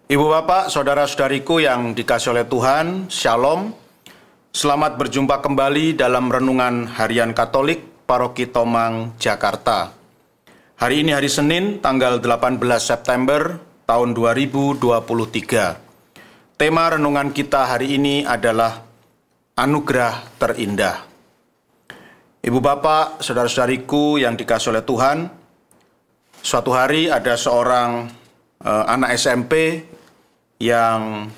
Ibu bapak, saudara-saudariku yang dikasihi oleh Tuhan, Shalom. Selamat berjumpa kembali dalam Renungan Harian Katolik Paroki Tomang, Jakarta. Hari ini hari Senin, tanggal 18 September tahun 2023. Tema renungan kita hari ini adalah Anugerah Terindah. Ibu bapak, saudara-saudariku yang dikasihi oleh Tuhan, suatu hari ada seorang anak SMP yang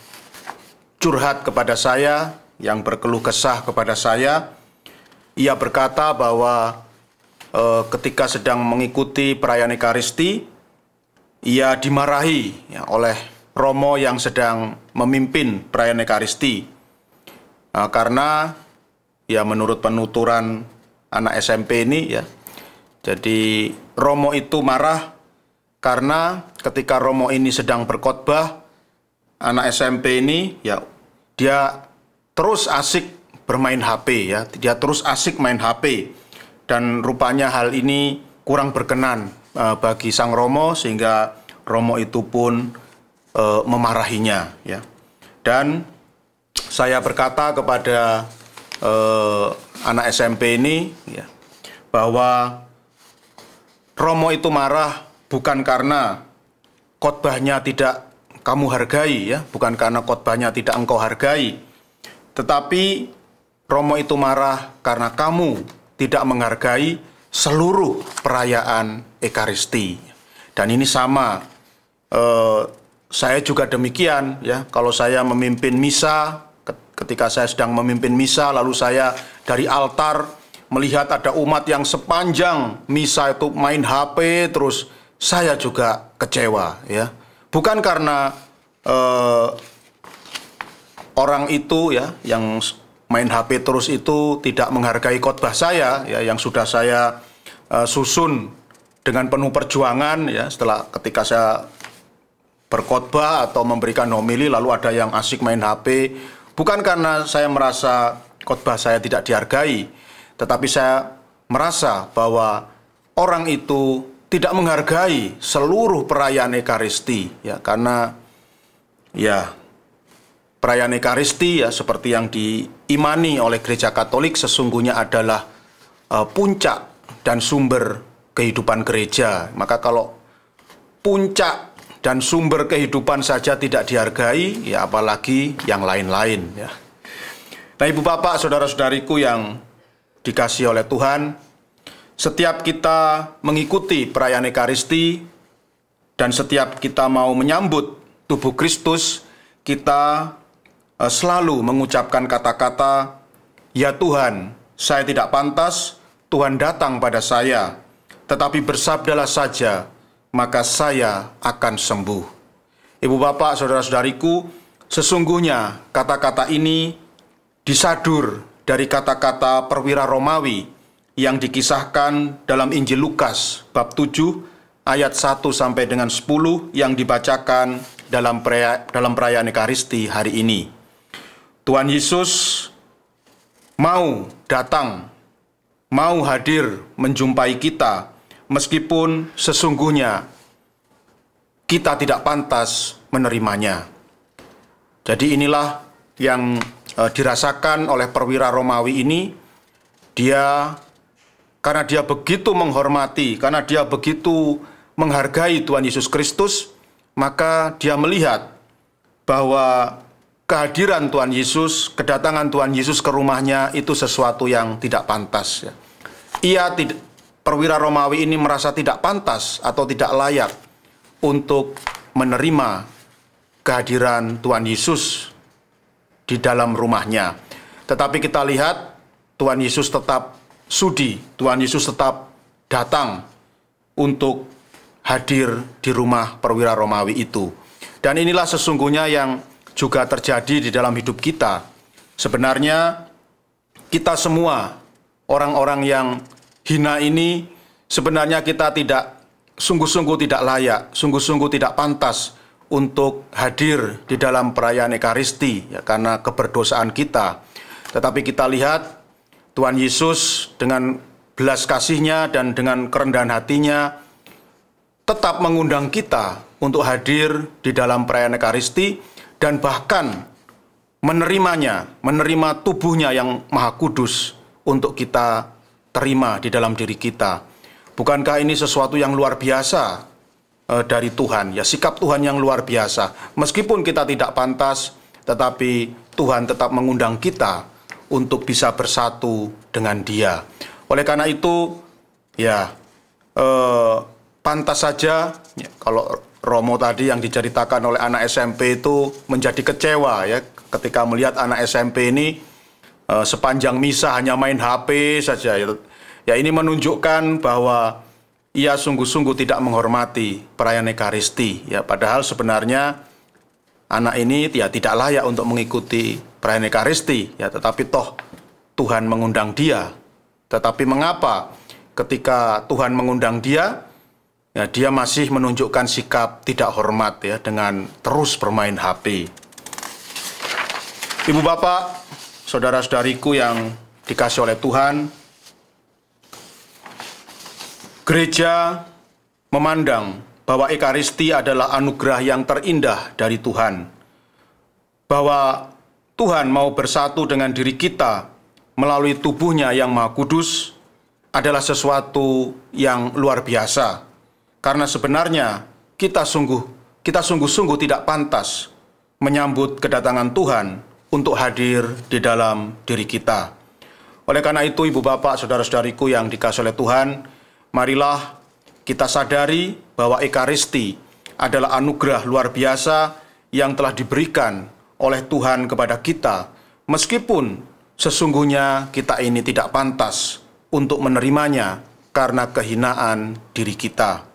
curhat kepada saya, yang berkeluh kesah kepada saya. Ia berkata bahwa ketika sedang mengikuti perayaan Ekaristi, ia dimarahi oleh Romo yang sedang memimpin perayaan Ekaristi. Karena ya menurut penuturan anak SMP ini ya, jadi Romo itu marah karena ketika Romo ini sedang berkhotbah, anak SMP ini ya dia terus asik bermain HP ya, dia terus asik main HP, dan rupanya hal ini kurang berkenan bagi sang Romo sehingga Romo itu pun memarahinya ya. Dan saya berkata kepada anak SMP ini ya, bahwa Romo itu marah bukan karena khotbahnya tidak kamu hargai ya, bukan karena khotbahnya tidak engkau hargai, tetapi Romo itu marah karena kamu tidak menghargai seluruh perayaan Ekaristi. Dan ini sama, saya juga demikian ya. Kalau saya memimpin misa, ketika saya sedang memimpin misa, lalu saya dari altar melihat ada umat yang sepanjang misa itu main HP terus, saya juga kecewa ya. Bukan karena orang itu ya yang main HP terus itu tidak menghargai khotbah saya ya, yang sudah saya susun dengan penuh perjuangan ya, setelah ketika saya berkhotbah atau memberikan homili lalu ada yang asik main HP. Bukan karena saya merasa khotbah saya tidak dihargai, tetapi saya merasa bahwa orang itu tidak menghargai seluruh perayaan Ekaristi ya, karena ya perayaan Ekaristi ya seperti yang diimani oleh Gereja Katolik sesungguhnya adalah puncak dan sumber kehidupan gereja. Maka kalau puncak dan sumber kehidupan saja tidak dihargai, ya apalagi yang lain-lain ya. Nah, ibu bapak, saudara-saudariku yang dikasihi oleh Tuhan, setiap kita mengikuti perayaan Ekaristi dan setiap kita mau menyambut tubuh Kristus, kita selalu mengucapkan kata-kata, "Ya Tuhan, saya tidak pantas Tuhan datang pada saya, tetapi bersabdalah saja, maka saya akan sembuh." Ibu bapak, saudara-saudariku, sesungguhnya kata-kata ini disadur dari kata-kata perwira Romawi yang dikisahkan dalam Injil Lukas bab 7 ayat 1 sampai dengan 10 yang dibacakan dalam perayaan Ekaristi hari ini. Tuhan Yesus mau datang, mau hadir menjumpai kita, meskipun sesungguhnya kita tidak pantas menerimanya. Jadi inilah yang dirasakan oleh perwira Romawi ini. Karena dia begitu menghormati, karena dia begitu menghargai Tuhan Yesus Kristus, maka dia melihat bahwa kehadiran Tuhan Yesus, kedatangan Tuhan Yesus ke rumahnya itu sesuatu yang tidak pantas ya. Perwira Romawi ini merasa tidak pantas atau tidak layak untuk menerima kehadiran Tuhan Yesus di dalam rumahnya. Tetapi kita lihat Tuhan Yesus tetap sudi, Tuhan Yesus tetap datang untuk hadir di rumah perwira Romawi itu. Dan inilah sesungguhnya yang juga terjadi di dalam hidup kita. Sebenarnya kita semua, orang-orang yang hina ini, sebenarnya kita sungguh-sungguh tidak layak, sungguh-sungguh tidak pantas untuk hadir di dalam perayaan Ekaristi ya, karena keberdosaan kita. Tetapi kita lihat Tuhan Yesus dengan belas kasih-Nya dan dengan kerendahan hatinya tetap mengundang kita untuk hadir di dalam perayaan Ekaristi dan bahkan menerima tubuhnya yang maha kudus untuk kita terima di dalam diri kita. Bukankah ini sesuatu yang luar biasa dari Tuhan? Ya, sikap Tuhan yang luar biasa. Meskipun kita tidak pantas, tetapi Tuhan tetap mengundang kita untuk bisa bersatu dengan Dia. Oleh karena itu, ya pantas saja ya, kalau Romo tadi yang diceritakan oleh anak SMP itu menjadi kecewa ya ketika melihat anak SMP ini sepanjang misa hanya main HP saja. Ya, ini menunjukkan bahwa ia sungguh-sungguh tidak menghormati perayaan Ekaristi. Ya, padahal sebenarnya anak ini ya tidak layak untuk mengikuti perayaan Ekaristi. Ya, tetapi toh Tuhan mengundang dia. Tetapi mengapa ketika Tuhan mengundang dia, ya, dia masih menunjukkan sikap tidak hormat ya dengan terus bermain HP. Ibu bapak, saudara-saudariku yang dikasihi oleh Tuhan, gereja memandang bahwa Ekaristi adalah anugerah yang terindah dari Tuhan. Bahwa Tuhan mau bersatu dengan diri kita melalui tubuhnya yang maha kudus adalah sesuatu yang luar biasa. Karena sebenarnya kita sungguh-sungguh tidak pantas menyambut kedatangan Tuhan untuk hadir di dalam diri kita. Oleh karena itu, ibu bapak, saudara-saudariku yang dikasihi oleh Tuhan, marilah kita sadari bahwa Ekaristi adalah anugerah luar biasa yang telah diberikan oleh Tuhan kepada kita, meskipun sesungguhnya kita ini tidak pantas untuk menerimanya karena kehinaan diri kita.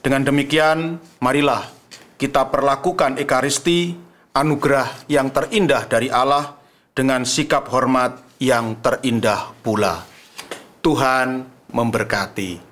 Dengan demikian, marilah kita perlakukan Ekaristi, anugerah yang terindah dari Allah, dengan sikap hormat yang terindah pula. Tuhan memberkati.